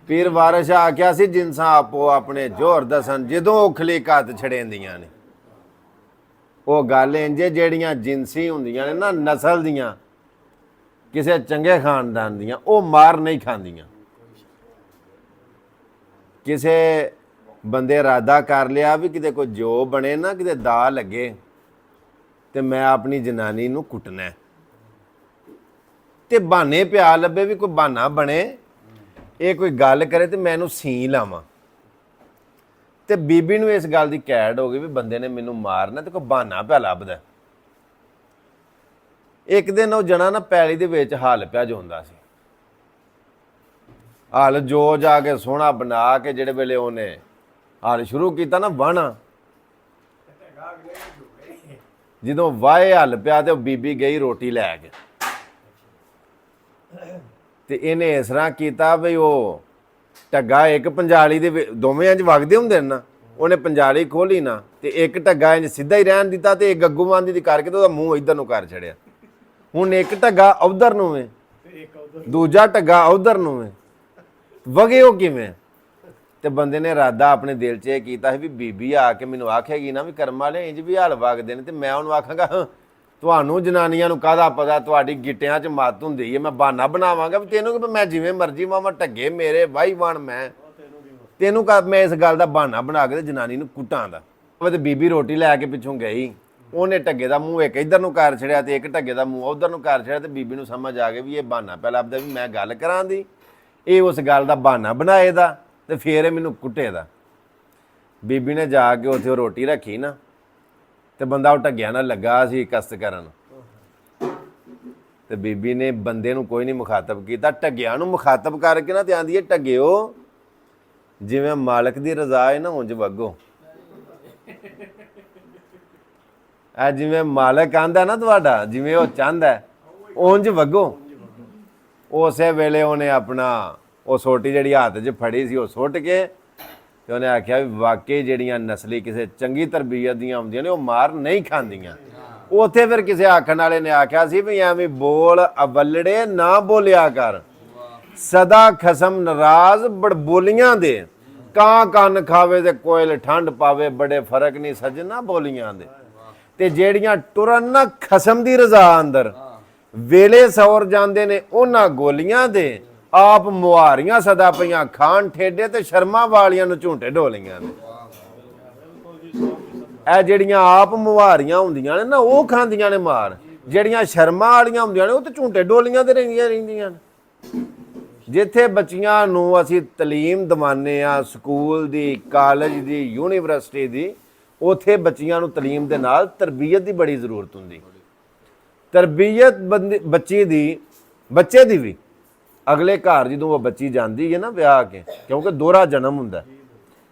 ਪੀਰ ਵਾਰਿਸ ਆਖਿਆ ਸੀ ਜਿਨਸਾਂ ਆਪੋ ਆਪਣੇ ਜ਼ੋਰ ਦਸਨ ਜਦੋਂ ਉਖਲੀ ਘੱਤ ਛੜੇਂਦੀਆਂ ਨੇ। ਉਹ ਗੱਲ ਇੰਜੇ ਜਿਹੜੀਆਂ ਜਿਨਸੀ ਹੁੰਦੀਆਂ ਨੇ ਨਾ ਨਸਲ ਦੀਆਂ ਕਿਸੇ ਚੰਗੇ ਖਾਨਦਾਨ ਦੀਆਂ ਉਹ ਮਾਰ ਨਹੀਂ ਖਾਂਦੀਆਂ। ਕਿਸੇ ਬੰਦੇ ਇਰਾਦਾ ਕਰ ਲਿਆ ਵੀ ਕਿਤੇ ਕੋਈ ਜੋ ਬਣੇ ਨਾ ਕਿਤੇ ਦਾ ਲੱਗੇ ਤੇ ਮੈਂ ਆਪਣੀ ਜਨਾਨੀ ਨੂੰ ਕੁੱਟਣਾ ਤੇ ਬਹਾਨੇ ਪਿਆ ਲੱਭੇ ਵੀ ਕੋਈ ਬਹਾਨਾ ਬਣੇ ਇਹ ਕੋਈ ਗੱਲ ਕਰੇ ਤੇ ਮੈਂ ਇਹਨੂੰ ਸੀ ਲਾਵਾਂ ਤੇ ਬੀਬੀ ਨੂੰ ਇਸ ਗੱਲ ਦੀ ਕੈਦ ਹੋ ਗਈ ਵੀ ਬੰਦੇ ਨੇ ਮੈਨੂੰ ਮਾਰਨਾ ਤੇ ਕੋਈ ਬਹਾਨਾ ਪਿਆ ਲੱਭਦਾ। ਇੱਕ ਦਿਨ ਉਹ ਜਣਾ ਨਾ ਪੈਲੀ ਦੇ ਵਿੱਚ ਹਲ ਪਿਆ ਜੋਂਦਾ ਸੀ। ਹਲ ਜੋ ਜਾ ਕੇ ਸੋਹਣਾ ਬਣਾ ਕੇ ਜਿਹੜੇ ਵੇਲੇ ਉਹਨੇ ਹਲ ਸ਼ੁਰੂ ਕੀਤਾ ਨਾ ਵਾਹਣਾ ਜਦੋਂ ਵਾਹੇ ਹਲ ਪਿਆ ਤੇ ਉਹ ਬੀਬੀ ਗਈ ਰੋਟੀ ਲੈ ਕੇ ਤੇ ਇਹਨੇ ਇਸ ਤਰ੍ਹਾਂ ਕੀਤਾ ਵੀ ਉਹ ਢੱਗਾ ਇੱਕ ਪੰਜਾਲੀ ਦੇ ਦੋਵੇਂ ਇੰਜ ਵਗਦੇ ਹੁੰਦੇ ਨੇ ਨਾ ਉਹਨੇ ਪੰਜਾਲੀ ਖੋਲੀ ਨਾ ਤੇ ਇੱਕ ਢੱਗਾ ਇੰਜ ਸਿੱਧਾ ਹੀ ਰਹਿਣ ਦਿੱਤਾ ਤੇ ਇੱਕ ਗੱਗੂਮਾਨ ਦੀ ਕਰਕੇ ਤੇ ਉਹਦਾ ਮੂੰਹ ਇੱਧਰ ਨੂੰ ਕਰ ਛੜਿਆ। ਹੁਣ ਇੱਕ ਢੱਗਾ ਉਧਰ ਨੂੰ ਵੇ ਦੂਜਾ ਢੱਗਾ ਉਧਰ ਨੂੰ ਵੇ ਵਗੇ ਉਹ ਕਿਵੇਂ ਤੇ ਬੰਦੇ ਨੇ ਇਰਾਦਾ ਆਪਣੇ ਦਿਲ 'ਚ ਇਹ ਕੀਤਾ ਸੀ ਵੀ ਬੀਬੀ ਆ ਕੇ ਮੈਨੂੰ ਆਖੇਗੀ ਨਾ ਵੀ ਕਰਮ ਵਾਲੇ ਇੰਜ ਵੀ ਹਲ ਵਗਦੇ ਨੇ ਤੇ ਮੈਂ ਉਹਨੂੰ ਆਖਾਂਗਾ ਤੁਹਾਨੂੰ ਜਨਾਨੀਆਂ ਨੂੰ ਕਾਹਦਾ ਪਤਾ ਤੁਹਾਡੀ ਗਿੱਟਿਆਂ 'ਚ ਮੱਤ ਹੁੰਦੀ ਹੈ ਮੈਂ ਬਹਾਨਾ ਬਣਾਵਾਂਗਾ ਵੀ ਤੈਨੂੰ ਕਿ ਮੈਂ ਜਿਵੇਂ ਮਰਜ਼ੀ ਮਾਵਾਂ ਢੱਗੇ ਮੇਰੇ ਵਾਈ ਵਾਣ ਮੈਂ ਤੈਨੂੰ ਮੈਂ ਇਸ ਗੱਲ ਦਾ ਬਹਾਨਾ ਬਣਾ ਕੇ ਤੇ ਜਨਾਨੀ ਨੂੰ ਕੁੱਟਾਂ ਦਾ। ਤੇ ਬੀਬੀ ਰੋਟੀ ਲੈ ਕੇ ਪਿੱਛੋਂ ਗਈ ਉਹਨੇ ਢੱਗੇ ਦਾ ਮੂੰਹ ਇੱਕ ਇੱਧਰ ਨੂੰ ਕਰ ਛੜਿਆ ਤੇ ਇੱਕ ਢੱਗੇ ਦਾ ਮੂੰਹ ਉਧਰ ਨੂੰ ਕਰ ਛੜਿਆ ਤੇ ਬੀਬੀ ਨੂੰ ਸਮਝ ਆ ਗਈ ਵੀ ਇਹ ਬਹਾਨਾ ਪਹਿਲਾਂ ਲੱਭਦਾ ਵੀ ਮੈਂ ਗੱਲ ਕਰਾਂ ਦੀ ਇਹ ਉਸ ਗੱਲ ਦਾ ਬਹਾਨਾ ਬਣਾਏ ਦਾ ਤੇ ਫੇਰ ਇਹ ਮੈਨੂੰ ਕੁੱਟੇ ਦਾ। ਬੀਬੀ ਨੇ ਜਾ ਕੇ ਉੱਥੇ ਰੋਟੀ ਰੱਖੀ ਨਾ ਤੇ ਬੰਦਾ ਉਹ ਢੱਗਿਆਂ ਨਾਲ ਲੱਗਾ ਸੀ ਕਸਤ ਕਰਨ ਤੇ ਬੀਬੀ ਨੇ ਬੰਦੇ ਨੂੰ ਕੋਈ ਨਹੀਂ ਮੁਖਾਤਬ ਕੀਤਾ ਢੱਗਿਆਂ ਨੂੰ ਮੁਖਾਤਬ ਕਰਕੇ ਨਾ ਤੇ ਆਂਦੀ ਹੈ ਢੱਗਿਓ ਜਿਵੇਂ ਮਾਲਕ ਦੀ ਰਜ਼ਾ ਹੈ ਨਾ ਉਂਝ ਵਗੋ। ਆ ਜਿਵੇਂ ਮਾਲਕ ਆਂਦਾ ਨਾ ਤੁਹਾਡਾ ਜਿਵੇਂ ਉਹ ਚਾਹੁੰਦਾ ਉਂਝ ਵਗੋ। ਉਸੇ ਵੇਲੇ ਉਹਨੇ ਆਪਣਾ ਉਹ ਸੋਟੀ ਜਿਹੜੀ ਹੱਥ 'ਚ ਫੜੀ ਸੀ ਉਹ ਸੁੱਟ ਕੇ ਤੇ ਉਹਨੇ ਆਖਿਆ ਵੀ ਵਾਕਈ ਜਿਹੜੀਆਂ ਨਸਲੀ ਕਿਸੇ ਚੰਗੀ ਤਰਬੀਅਤ ਦੀਆਂ ਹੁੰਦੀਆਂ ਨੇ ਉਹ ਮਾਰ ਨਹੀਂ ਖਾਂਦੀਆਂ। ਉੱਥੇ ਫਿਰ ਕਿਸੇ ਆਖਣ ਵਾਲੇ ਨੇ ਆਖਿਆ ਸੀ ਵੀ ਐਵੇਂ ਬੋਲ ਅਵਲੜੇ ਨਾ ਬੋਲਿਆ ਕਰ ਸਦਾ ਖਸਮ ਨਾਰਾਜ਼ ਬੜਬੋਲੀਆਂ ਦੇ ਕਾਂ ਕੰਨ ਖਾਵੇ ਤੇ ਕੋਇਲ ਠੰਡ ਪਾਵੇ ਬੜੇ ਫਰਕ ਨਹੀਂ ਸਜਣਾ ਬੋਲੀਆਂ ਦੇ। ਤੇ ਜਿਹੜੀਆਂ ਟੁਰਨ ਨਾ ਖਸਮ ਦੀ ਰਜ਼ਾ ਅੰਦਰ ਵੇਲੇ ਸੌਰ ਜਾਂਦੇ ਨੇ ਉਹਨਾਂ ਗੋਲੀਆਂ ਦੇ ਆਪ ਮੁਹਾਰੀਆਂ ਸਦਾ ਪਈਆਂ ਖਾਨ ਠੇਡੇ ਤੇ ਸ਼ਰਮਾ ਵਾਲੀਆਂ ਨੂੰ ਝੂੰਟੇ ਢੋਲੀਆਂ ਨੇ। ਇਹ ਜਿਹੜੀਆਂ ਆਪ ਮੁਹਾਰੀਆਂ ਹੁੰਦੀਆਂ ਨੇ ਨਾ ਉਹ ਖਾਂਦੀਆਂ ਨੇ ਮਾਰ ਜਿਹੜੀਆਂ ਸ਼ਰਮਾ ਵਾਲੀਆਂ ਹੁੰਦੀਆਂ ਨੇ ਉਹ ਤੇ ਝੂੰਟੇ ਢੋਲੀਆਂ ਤੇ ਰਹਿੰਦੀਆਂ ਨੇ। ਜਿੱਥੇ ਬੱਚੀਆਂ ਨੂੰ ਅਸੀਂ ਤਾਲੀਮ ਦਿਵਾਉਂਦੇ ਆ ਸਕੂਲ ਦੀ ਕਾਲਜ ਦੀ ਯੂਨੀਵਰਸਿਟੀ ਦੀ ਉੱਥੇ ਬੱਚੀਆਂ ਨੂੰ ਤਾਲੀਮ ਦੇ ਨਾਲ ਤਰਬੀਅਤ ਦੀ ਬੜੀ ਜ਼ਰੂਰਤ ਹੁੰਦੀ। ਤਰਬੀਅਤ ਬੱਚੇ ਦੀ ਵੀ ਅਗਲੇ ਘਰ ਜਦੋਂ ਉਹ ਬੱਚੀ ਜਾਂਦੀ ਹੈ ਨਾ ਵਿਆਹ ਕੇ ਕਿਉਂਕਿ ਦੋਹਰਾ ਜਨਮ ਹੁੰਦਾ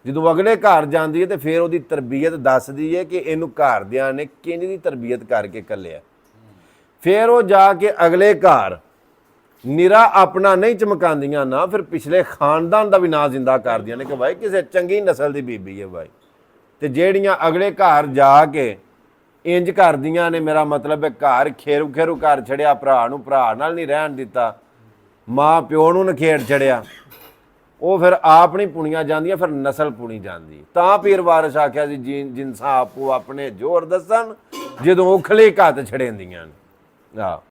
ਜਦੋਂ ਅਗਲੇ ਘਰ ਜਾਂਦੀ ਹੈ ਤੇ ਫਿਰ ਉਹਦੀ ਤਰਬੀਅਤ ਦੱਸਦੀ ਹੈ ਕਿ ਇਹਨੂੰ ਘਰਦਿਆਂ ਨੇ ਕਿੰਝ ਦੀ ਤਰਬੀਅਤ ਕਰਕੇ ਘੱਲਿਆ। ਫਿਰ ਉਹ ਜਾ ਕੇ ਅਗਲੇ ਘਰ ਨਿਰਾ ਆਪਣਾ ਨਹੀਂ ਚਮਕਾਉਂਦੀਆਂ ਨਾ ਫਿਰ ਪਿਛਲੇ ਖਾਨਦਾਨ ਦਾ ਵੀ ਨਾਂ ਜ਼ਿੰਦਾ ਕਰਦੀਆਂ ਨੇ ਕਿ ਭਾਈ ਕਿਸੇ ਚੰਗੀ ਨਸਲ ਦੀ ਬੀਬੀ ਹੈ ਭਾਈ। ਤੇ ਜਿਹੜੀਆਂ ਅਗਲੇ ਘਰ ਜਾ ਕੇ ਇੰਜ ਕਰਦੀਆਂ ਨੇ ਮੇਰਾ ਮਤਲਬ ਹੈ ਘਰ ਖੇਰੂ ਘਰ ਛੜਿਆ ਭਰਾ ਨੂੰ ਭਰਾ ਨਾਲ ਨਹੀਂ ਰਹਿਣ ਦਿੱਤਾ ਮਾਂ ਪਿਓ ਨੂੰ ਨਖੇੜ ਛੜਿਆ ਉਹ ਫਿਰ ਆਪ ਨਹੀਂ ਪੁਣੀਆਂ ਜਾਂਦੀਆਂ ਫਿਰ ਨਸਲ ਪੁਣੀ ਜਾਂਦੀ। ਤਾਂ ਪੀਰ ਵਾਰਿਸ ਆਖਿਆ ਸੀ ਜਿਨਸਾਂ ਆਪੋ ਆਪਣੇ ਜ਼ੋਰ ਦੱਸਣ ਜਦੋਂ ਉਖਲੀ ਘੱਤ ਛੜੇਂਦੀਆਂ ਨੇ। ਆਹ